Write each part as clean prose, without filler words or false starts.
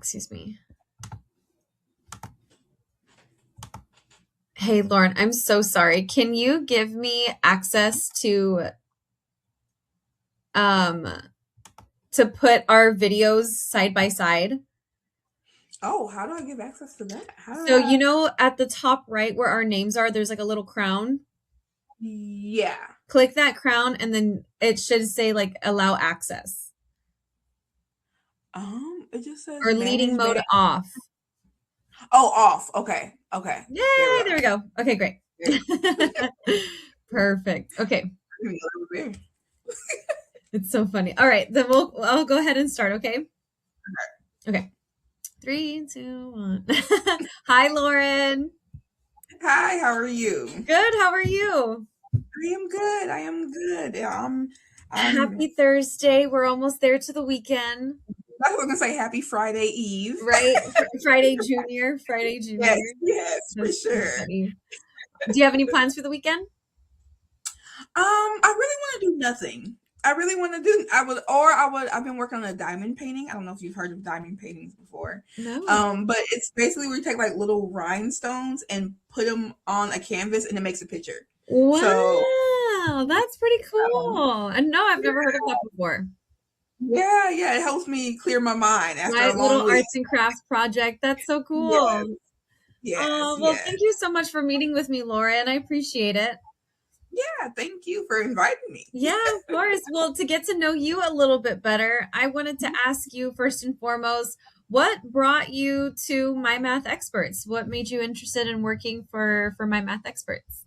excuse me. Hey, Lauren, I'm so sorry. Can you give me access um to put our videos side by side? Oh, how do I give access to that? How do So I? at the top right where our names are, there's like a little crown. Yeah. Click that crown and then it should say like allow access It just says or leading manage mode band. off. Oh, off. Okay. Okay. Yay, There we go. there we go. Okay, great. There we go. Perfect. Okay. There we go. There. It's so funny. All right, then I'll go ahead and start, okay? Okay. 3, 2, 1. Hi, Lauren. Hi, how are you? Good. How are you? I am good. I am good. Yeah, I'm Happy Thursday. We're almost there to the weekend, I was gonna say happy Friday Eve. right? Friday Junior. Friday Yes, Junior. yes, for That's so sure. funny. Do you have any plans for the weekend? I really want to do nothing. I really want to do. I would. I've been working on a diamond painting. I don't know if you've heard of diamond paintings before. No. But it's basically where you take like little rhinestones and put them on a canvas, and it makes a picture. So, Wow, that's pretty um, cool. And no, I've yeah, never heard of that before. yeah, yeah. It helps me clear my mind after a Right, little long week. arts and crafts project. That's so Yes, cool. yes, Oh, well, yes. thank you so much for meeting with me, Lauren. I appreciate it. Yeah. Thank you for inviting me. Yeah, of course. Well, to get to know you a little bit better, I wanted to ask you first and foremost, what brought you to My Math Experts? What made you interested in working for My Math Experts?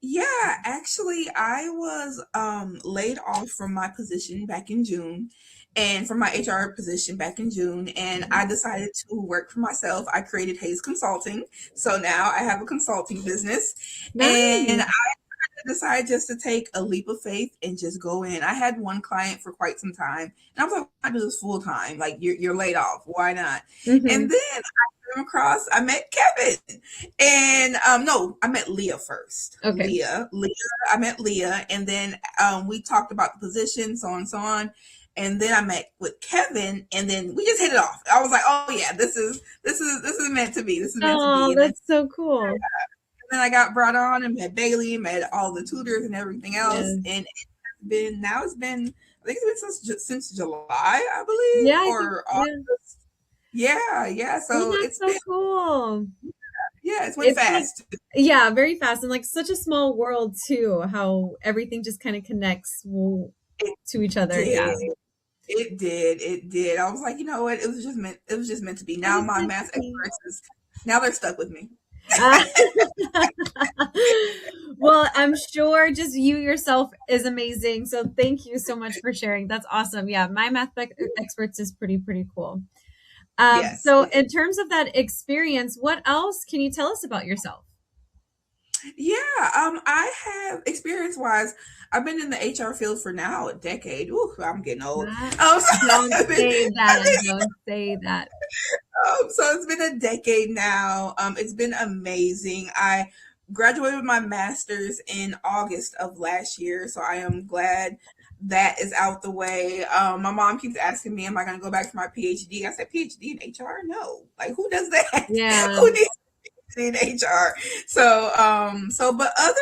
Yeah, actually, I was laid off from my position back in June and from my HR position back in June, and I decided to work for myself. I created Hayes Consulting. So now I have a consulting business, and Nice. I decided just to take a leap of faith and just go in. I had one client for quite some time, and I was like, I do this full time. Like you're laid off. Why not? And Mm-hmm. then I came across, I met Kevin. And no, I met Leah first. Okay. I met Leah, and then we talked about the position, so on and so on. And then I met with Kevin, and then we just hit it off. I was like, "Oh yeah, this is meant to be. This is meant to be." Oh, And then that's so cool. I got brought on and met Bailey, met all the tutors and everything else, Yes. and it's been I think it's been since July, I believe, Yeah, I think, or yeah. August. Yeah, yeah. Oh, So that's it's so been cool. yeah, it's went It's like, fast. yeah, very fast and like such a small world too, how everything just kind of connects It to each other. Yeah. did. It did. It did. I was like, you know what? It was just meant to be. It Now was my meant math to be. experts is now they're stuck with me. Uh, well, I'm sure just you yourself is amazing. So thank you so much for sharing. That's awesome. Yeah, my experts is pretty cool. Yes. So in terms of that experience, what else can you tell us about yourself? Yeah. I have experience wise, I've been in the HR field for now a decade. Ooh, I'm getting old. Uh, So don't I've been, say I've that. been Don't say that. so it's been a decade now. It's been amazing. I graduated with my master's in August of last year, so I am glad that is out the way. My mom keeps asking me, "Am I going to go back for my PhD?" I said, "PhD in HR? No. Like, who does that? Yeah. Who needs in HR?" But other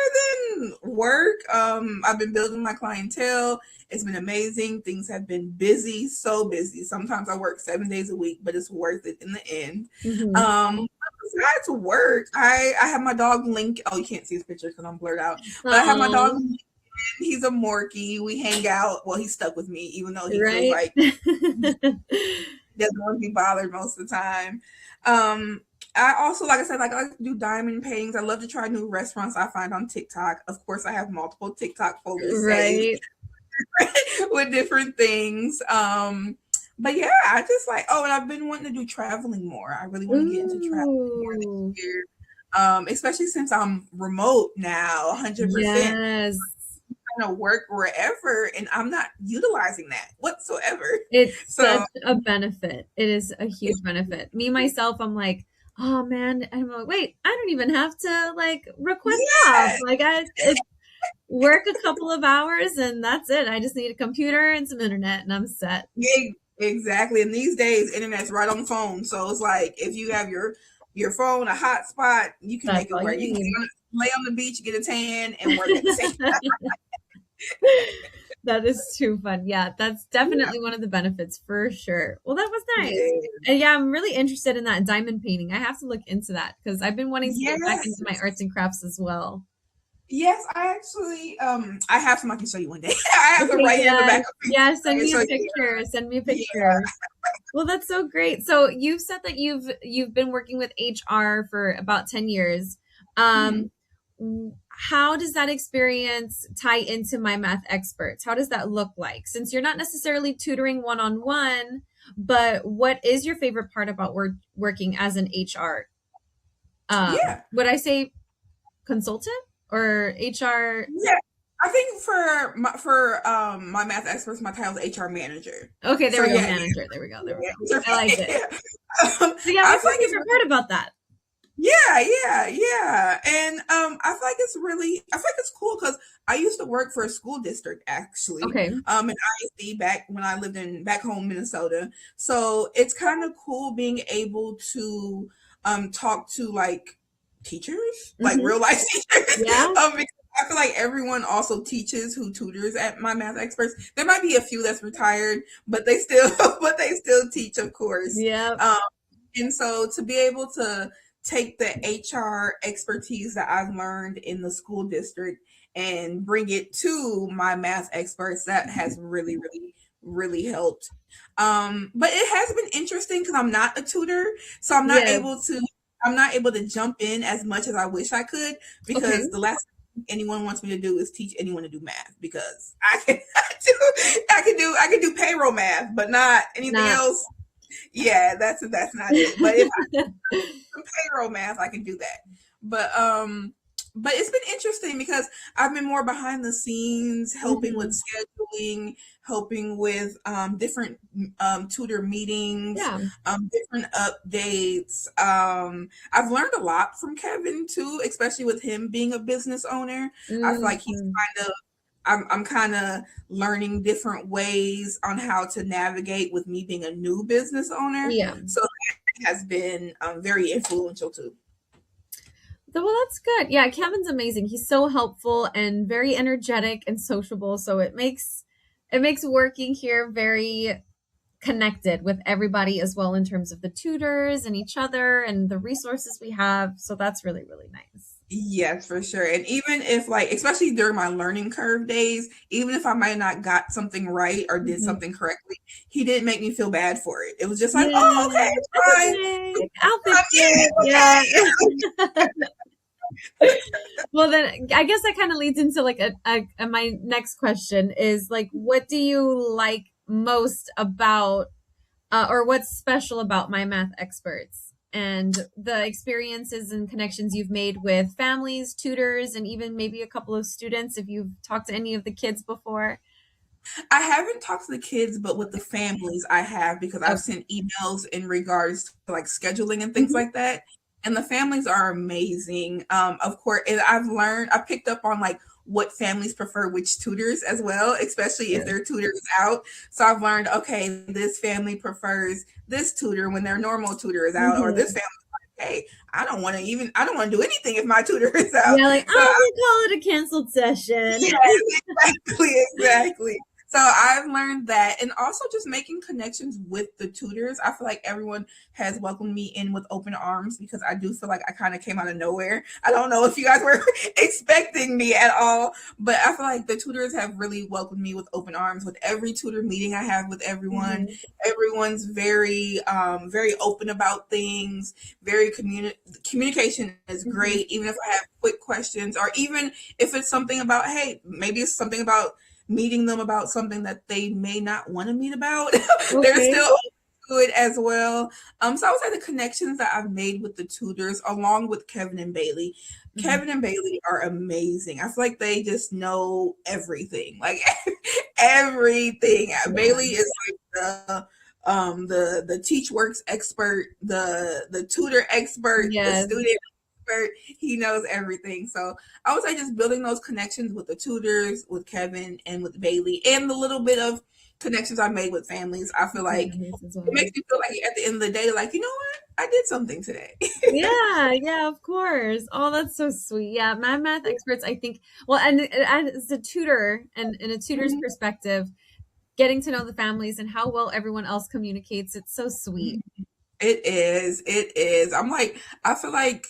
than work, I've been building my clientele. It's been amazing. Things have been busy, so busy. Sometimes I work 7 days a week, but it's worth it in the end. Hmm. Besides work, I have my dog Link. Oh, you can't see his picture because I'm blurred out. But I have my dog Oh, Lincoln. He's a Morkie. We hang out. Well, he's stuck with me, even though he feels right. like doesn't want to be bothered most of the time. I also, like I said, like I like to do diamond paintings. I love to try new restaurants I find on TikTok. Of course, I have multiple TikTok folders saved Right. with different things. But yeah, I just like, oh, and I've been wanting to do traveling more. I really want to get into traveling more Ooh. this year. Especially since I'm remote now, 100%. Yes. Kind of work wherever, and I'm not utilizing that whatsoever. It's such So a benefit. It is a huge benefit. Me myself, I'm like, oh man, I'm like, wait, I don't even have to like request off. yeah, Like it's work a couple of hours and that's it. I just need a computer and some internet and I'm set. Exactly. And these days, internet's right on the phone. So it's like if you have your phone, a hotspot, you can That's make it all work. you You can need. lay on the beach, get a tan, and work at the same That is too fun. Yeah, that's time. definitely one of the benefits for sure. Well, that was nice. Yeah. And yeah, I'm really interested in that diamond painting. I have to look into that because I've been wanting to get back Yes. into my arts and crafts as well. Yes, I actually I have some I can show you one day. I have some Okay, right here in the back yes. of me. Yeah, I send can me show a you. picture. Send me a Yeah. picture. Well, that's so great. So you've said that you've been working with HR for about 10 years. Mhm. Um, how does that experience tie into my math experts? How does that look like? Since you're not necessarily tutoring one-on-one, but what is your favorite part about working as an HR? Yeah. Would I say consultant or HR? Yeah. I think for my math experts, my title is HR manager. Okay, there So we go, yeah, manager. There we go. There we go. yeah. I like it. Yeah. So yeah, I what's feel your like it's favorite part about that? yeah. And I feel like it's really I feel like it's cool because I used to work for a school district actually. Okay. In ISD back when I lived in back home Minnesota. So it's kind of cool being able to talk to like teachers, like Hmm. real life teachers. Yeah. Because I feel like everyone also teaches who tutors at my math experts. There might be a few that's retired, but they still but they still teach, of course. Yeah. Um, and so to be able to take the HR expertise that I've learned in the school district and bring it to my math experts, that has really helped. But it has been interesting because I'm not a tutor, so Yes. I'm not able to jump in as much as I wish I could Okay. because the last thing anyone wants me to do is teach anyone to do math because I can do payroll math, but not anything Not. else. Yeah, that's not it. But if some payroll math, I can do that. But but it's been interesting because I've been more behind the scenes, helping with Hmm. scheduling, helping with different tutor meetings, Yeah. different updates. I've learned a lot from Kevin too, especially with him being a business owner. I feel like he's Hmm. kind of I'm kind of learning different ways on how to navigate with me being a new business owner. Yeah. So has been very influential too. Well, that's good. Yeah, Kevin's amazing. He's so helpful and very energetic and sociable. So it makes working here very connected with everybody as well in terms of the tutors and each other and the resources we have. So that's really, really nice. Yes, for sure. And even if like, especially during my learning curve days, even if I might not got something right or did Mhm. something correctly, he didn't make me feel bad for it. It was just like, oh, okay, Yeah, it's that's fine. okay. I'll fix Yeah, it. Yeah. Well, then I guess that kind of leads into like my next question is like, what do you like most about, or what's special about my math experts and the experiences and connections you've made with families, tutors, and even maybe a couple of students if you've talked to any of the kids before? I haven't talked to the kids, but with the families I have because I've Okay. sent emails in regards to like scheduling and things Mhm. like that. And the families are amazing. Of course, and I picked up on like what families prefer which tutors as well, especially if Yeah. their tutor is out. So I've learned, okay, this family prefers this tutor when their normal tutor is out, or this Mhm. family, hey, I don't want to do anything if my tutor is out. Yeah, like, So oh, we'll call it a canceled session. yes, exactly, exactly. So I've learned that, and also just making connections with the tutors. I feel like everyone has welcomed me in with open arms because I do feel like I kind of came out of nowhere. I don't know if you guys were expecting me at all, but I feel like the tutors have really welcomed me with open arms. With every tutor meeting I have with everyone, Mhm. everyone's very open about things. Communication is Mhm. great. Even if I have quick questions, or even if it's something about, hey, maybe it's something about meeting them about something that they may not want to meet about. They're Okay. still open to it as well. So I would say the connections that I've made with the tutors, along with Kevin and Bailey. Mhm. Kevin and Bailey are amazing. I feel like they just know everything, like everything. Yeah. Bailey is like the teach works expert, the tutor expert, the Yes. student expert. He knows everything. So I would say just building those connections with the tutors, with Kevin and with Bailey, and the little bit of connections I made with families. I feel like Nice as it well. makes me feel like at the end of the day, like, you know what? I did something today. Yeah, yeah, of course. Oh, that's so sweet. Yeah, my math experts, I think, well, and as a tutor and in a tutor's Mhm. perspective, getting to know the families and how well everyone else communicates, it's so sweet. It is. It is. I'm like, I feel like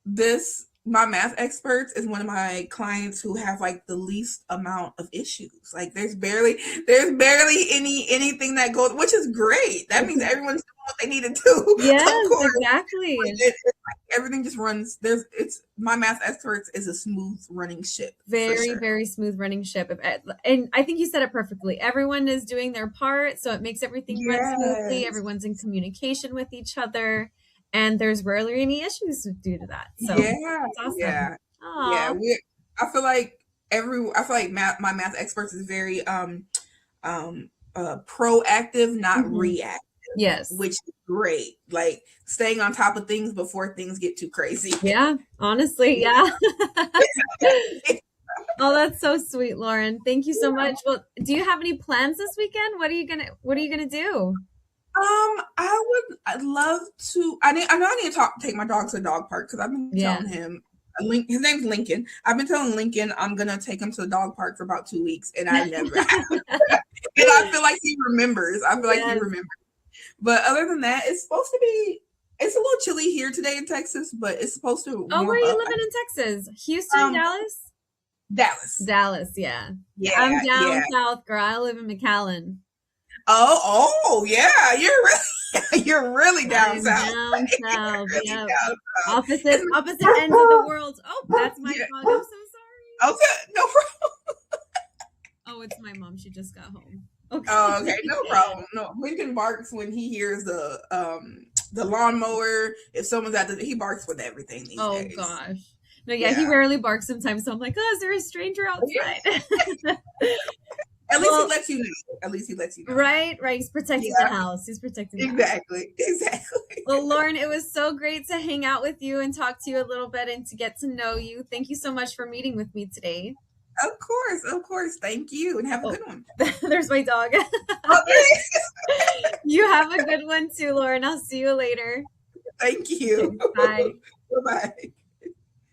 this my math experts is one of my clients who have like the least amount of issues. Like there's barely anything that goes, which is great. That means everyone's doing what they need to do. Of Yes, course. exactly. It's like everything just runs. It's my math experts is a smooth running ship for Very, sure. very smooth running ship. And I think you said it perfectly. Everyone is doing their part, so it makes everything run smoothly. Yes. Everyone's in communication with each other, and there's rarely any issues due to that. So Yeah. it's awesome. Yeah. Yeah. Aw. I feel like my math experts is very proactive, not Mhm. reactive, Yes. which is great. Like staying on top of things before things get too crazy. Yeah, honestly, Yeah. yeah. Oh, that's so sweet, Lauren. Thank you so much. Well, do you have any plans this weekend? What are you gonna do? I'd love to. I know I need to take my dog to the dog park because I've been Yeah. telling him. His name's Lincoln. I've been telling Lincoln I'm gonna take him to the dog park for about 2 weeks, and I never have. And I feel like he remembers. I feel like he Yes. remembers. But other than that, it's supposed to be. It's a little chilly here today in Texas, but it's supposed to Oh, where are warm you up. living in Texas? Houston, Um, Dallas? Dallas. Dallas, yeah. Yeah, I'm Yeah, down yeah. south, girl. I live in McAllen. Oh, yeah. You're really, you're really down I'm south. down You're south. really Yep. down south. Opposite ends of the world. Oh, that's my Yeah. dog. I'm so sorry. Okay. No problem. Oh, it's my mom. She just got home. Okay. Oh, okay. No problem. No. Lincoln barks when he hears the lawnmower. If someone's he barks with everything these Oh days. gosh. No, yeah, he Yeah. rarely barks sometimes. So I'm like, oh, is there a stranger outside? At least he Well, lets you know. At least he lets you know. right, right. He's protecting the Yeah. house. He's protecting the house. Exactly. Exactly. Well, Lauren, it was so great to hang out with you and talk to you a little bit and to get to know you. Thank you so much for meeting with me today. Of course. Of course. Thank you, and have a Oh, good one. there's my dog. Okay. You have a good one too, Lauren. I'll see you later. Thank Okay, you. bye. Bye bye.